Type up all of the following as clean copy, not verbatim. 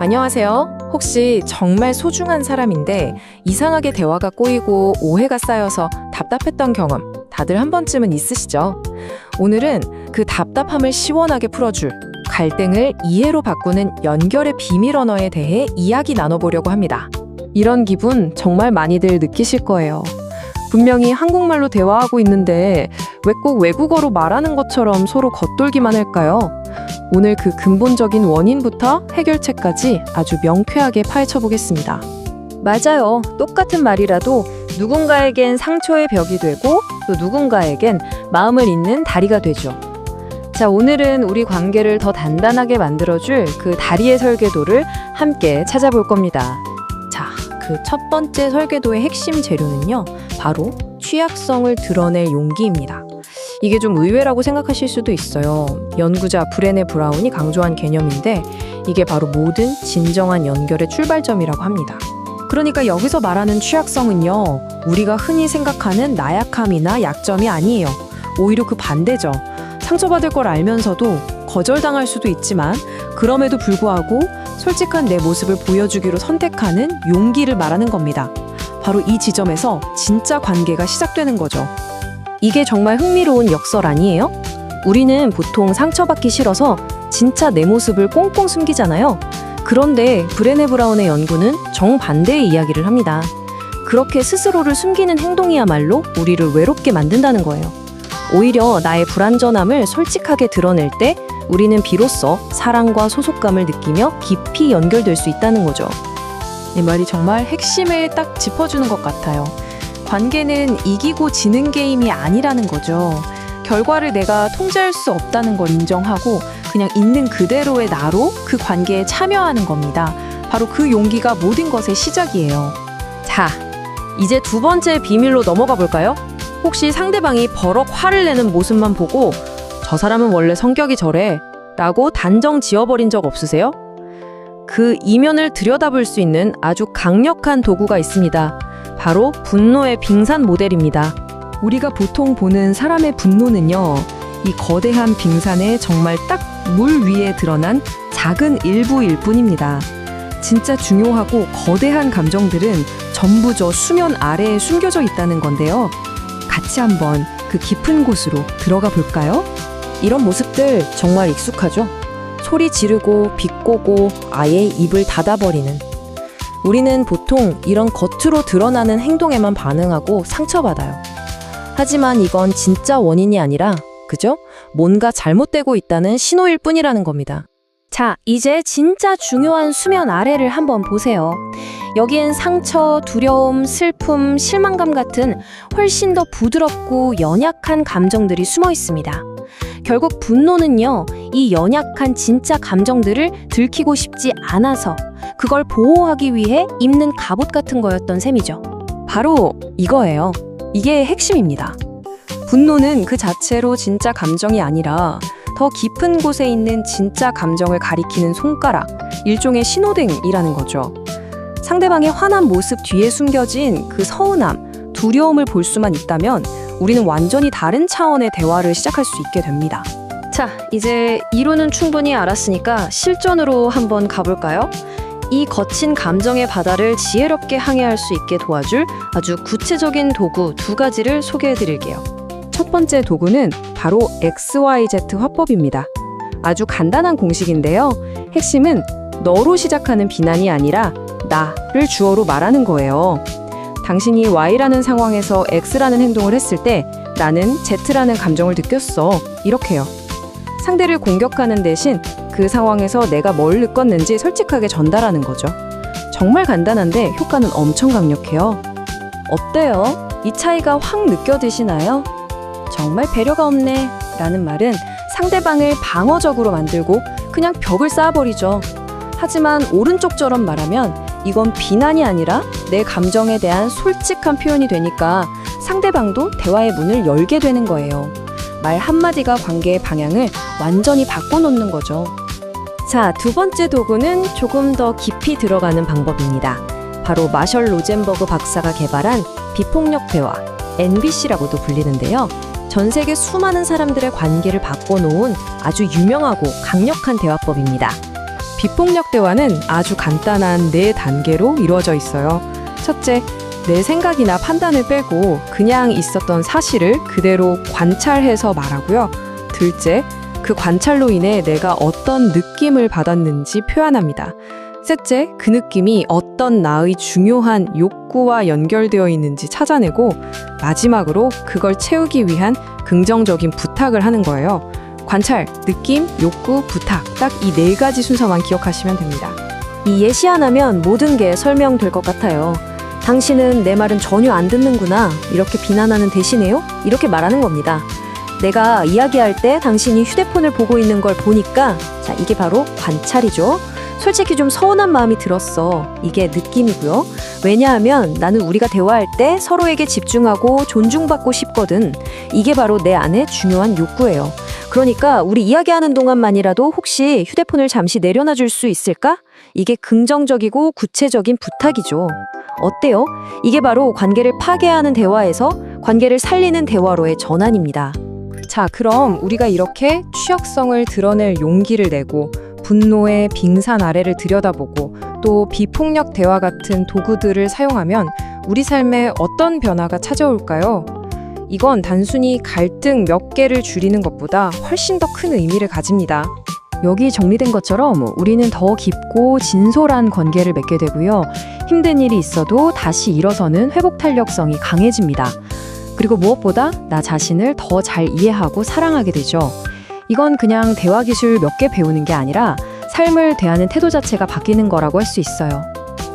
안녕하세요. 혹시 정말 소중한 사람인데 이상하게 대화가 꼬이고 오해가 쌓여서 답답했던 경험 다들 한 번쯤은 있으시죠? 오늘은 그 답답함을 시원하게 풀어줄 갈등을 이해로 바꾸는 연결의 비밀 언어에 대해 이야기 나눠보려고 합니다. 이런 기분 정말 많이들 느끼실 거예요. 분명히 한국말로 대화하고 있는데 왜 꼭 외국어로 말하는 것처럼 서로 겉돌기만 할까요? 오늘 그 근본적인 원인부터 해결책까지 아주 명쾌하게 파헤쳐 보겠습니다. 맞아요. 똑같은 말이라도 누군가에겐 상처의 벽이 되고 또 누군가에겐 마음을 잇는 다리가 되죠. 자, 오늘은 우리 관계를 더 단단하게 만들어줄 그 다리의 설계도를 함께 찾아볼 겁니다. 자, 그 첫 번째 설계도의 핵심 재료는요, 바로 취약성을 드러낼 용기입니다. 이게 좀 의외라고 생각하실 수도 있어요. 연구자 브레네 브라운이 강조한 개념인데 이게 바로 모든 진정한 연결의 출발점이라고 합니다. 그러니까 여기서 말하는 취약성은요, 우리가 흔히 생각하는 나약함이나 약점이 아니에요. 오히려 그 반대죠. 상처받을 걸 알면서도 거절당할 수도 있지만 그럼에도 불구하고 솔직한 내 모습을 보여주기로 선택하는 용기를 말하는 겁니다. 바로 이 지점에서 진짜 관계가 시작되는 거죠. 이게 정말 흥미로운 역설 아니에요? 우리는 보통 상처받기 싫어서 진짜 내 모습을 꽁꽁 숨기잖아요. 그런데 브레네 브라운의 연구는 정반대의 이야기를 합니다. 그렇게 스스로를 숨기는 행동이야말로 우리를 외롭게 만든다는 거예요. 오히려 나의 불완전함을 솔직하게 드러낼 때 우리는 비로소 사랑과 소속감을 느끼며 깊이 연결될 수 있다는 거죠. 이 말이 정말 핵심을 딱 짚어주는 것 같아요. 관계는 이기고 지는 게임이 아니라는 거죠. 결과를 내가 통제할 수 없다는 걸 인정하고 그냥 있는 그대로의 나로 그 관계에 참여하는 겁니다. 바로 그 용기가 모든 것의 시작이에요. 자, 이제 두 번째 비밀로 넘어가 볼까요? 혹시 상대방이 버럭 화를 내는 모습만 보고 저 사람은 원래 성격이 저래 라고 단정 지어버린 적 없으세요? 그 이면을 들여다볼 수 있는 아주 강력한 도구가 있습니다. 바로 분노의 빙산 모델입니다. 우리가 보통 보는 사람의 분노는요, 이 거대한 빙산에 정말 딱 물 위에 드러난 작은 일부일 뿐입니다. 진짜 중요하고 거대한 감정들은 전부 저 수면 아래에 숨겨져 있다는 건데요. 같이 한번 그 깊은 곳으로 들어가 볼까요? 이런 모습들 정말 익숙하죠? 소리 지르고 비꼬고 아예 입을 닫아버리는. 우리는 보통 이런 겉으로 드러나는 행동에만 반응하고 상처받아요. 하지만 이건 진짜 원인이 아니라, 그죠? 뭔가 잘못되고 있다는 신호일 뿐이라는 겁니다. 자, 이제 진짜 중요한 수면 아래를 한번 보세요. 여기엔 상처, 두려움, 슬픔, 실망감 같은 훨씬 더 부드럽고 연약한 감정들이 숨어 있습니다. 결국 분노는요, 이 연약한 진짜 감정들을 들키고 싶지 않아서 그걸 보호하기 위해 입는 갑옷 같은 거였던 셈이죠. 바로 이거예요. 이게 핵심입니다. 분노는 그 자체로 진짜 감정이 아니라 더 깊은 곳에 있는 진짜 감정을 가리키는 손가락, 일종의 신호등이라는 거죠. 상대방의 화난 모습 뒤에 숨겨진 그 서운함, 두려움을 볼 수만 있다면 우리는 완전히 다른 차원의 대화를 시작할 수 있게 됩니다. 자, 이제 이론은 충분히 알았으니까 실전으로 한번 가볼까요? 이 거친 감정의 바다를 지혜롭게 항해할 수 있게 도와줄 아주 구체적인 도구 두 가지를 소개해드릴게요. 첫 번째 도구는 바로 XYZ 화법입니다. 아주 간단한 공식인데요. 핵심은 너로 시작하는 비난이 아니라 나를 주어로 말하는 거예요. 당신이 Y라는 상황에서 X라는 행동을 했을 때 나는 Z라는 감정을 느꼈어. 이렇게요. 상대를 공격하는 대신 그 상황에서 내가 뭘 느꼈는지 솔직하게 전달하는 거죠. 정말 간단한데 효과는 엄청 강력해요. 어때요? 이 차이가 확 느껴지시나요? 정말 배려가 없네 라는 말은 상대방을 방어적으로 만들고 그냥 벽을 쌓아버리죠. 하지만 오른쪽처럼 말하면 이건 비난이 아니라 내 감정에 대한 솔직한 표현이 되니까 상대방도 대화의 문을 열게 되는 거예요. 말 한마디가 관계의 방향을 완전히 바꿔놓는 거죠. 자, 두 번째 도구는 조금 더 깊이 들어가는 방법입니다. 바로 마셜 로젠버그 박사가 개발한 비폭력 대화, NBC라고도 불리는데요. 전 세계 수많은 사람들의 관계를 바꿔놓은 아주 유명하고 강력한 대화법입니다. 비폭력 대화는 아주 간단한 4단계로 이루어져 있어요. 첫째, 내 생각이나 판단을 빼고 그냥 있었던 사실을 그대로 관찰해서 말하고요. 둘째, 그 관찰로 인해 내가 어떤 느낌을 받았는지 표현합니다. 셋째, 그 느낌이 어떤 나의 중요한 욕구와 연결되어 있는지 찾아내고 마지막으로 그걸 채우기 위한 긍정적인 부탁을 하는 거예요. 관찰, 느낌, 욕구, 부탁 딱 이 4가지 순서만 기억하시면 됩니다. 이 예시 하나면 모든 게 설명될 것 같아요. 당신은 내 말은 전혀 안 듣는구나. 이렇게 비난하는 대신에요? 이렇게 말하는 겁니다. 내가 이야기할 때 당신이 휴대폰을 보고 있는 걸 보니까 자, 이게 바로 관찰이죠. 솔직히 좀 서운한 마음이 들었어. 이게 느낌이고요. 왜냐하면 나는 우리가 대화할 때 서로에게 집중하고 존중받고 싶거든. 이게 바로 내 안의 중요한 욕구예요. 그러니까 우리 이야기하는 동안만이라도 혹시 휴대폰을 잠시 내려놔 줄 수 있을까? 이게 긍정적이고 구체적인 부탁이죠. 어때요? 이게 바로 관계를 파괴하는 대화에서 관계를 살리는 대화로의 전환입니다. 자, 그럼 우리가 이렇게 취약성을 드러낼 용기를 내고 분노의 빙산 아래를 들여다보고 또 비폭력 대화 같은 도구들을 사용하면 우리 삶에 어떤 변화가 찾아올까요? 이건 단순히 갈등 몇 개를 줄이는 것보다 훨씬 더 큰 의미를 가집니다. 여기 정리된 것처럼 우리는 더 깊고 진솔한 관계를 맺게 되고요. 힘든 일이 있어도 다시 일어서는 회복 탄력성이 강해집니다. 그리고 무엇보다 나 자신을 더 잘 이해하고 사랑하게 되죠. 이건 그냥 대화 기술 몇 개 배우는 게 아니라 삶을 대하는 태도 자체가 바뀌는 거라고 할 수 있어요.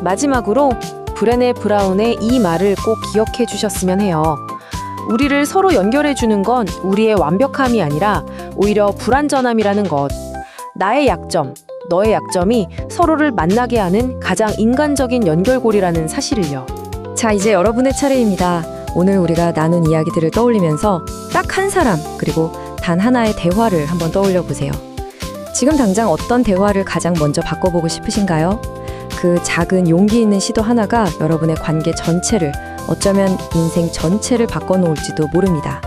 마지막으로 브레네 브라운의 이 말을 꼭 기억해 주셨으면 해요. 우리를 서로 연결해 주는 건 우리의 완벽함이 아니라 오히려 불완전함이라는 것. 나의 약점, 너의 약점이 서로를 만나게 하는 가장 인간적인 연결고리라는 사실을요. 자, 이제 여러분의 차례입니다. 오늘 우리가 나눈 이야기들을 떠올리면서 딱 한 사람 그리고 단 하나의 대화를 한번 떠올려 보세요. 지금 당장 어떤 대화를 가장 먼저 바꿔보고 싶으신가요? 그 작은 용기 있는 시도 하나가 여러분의 관계 전체를, 어쩌면 인생 전체를 바꿔놓을지도 모릅니다.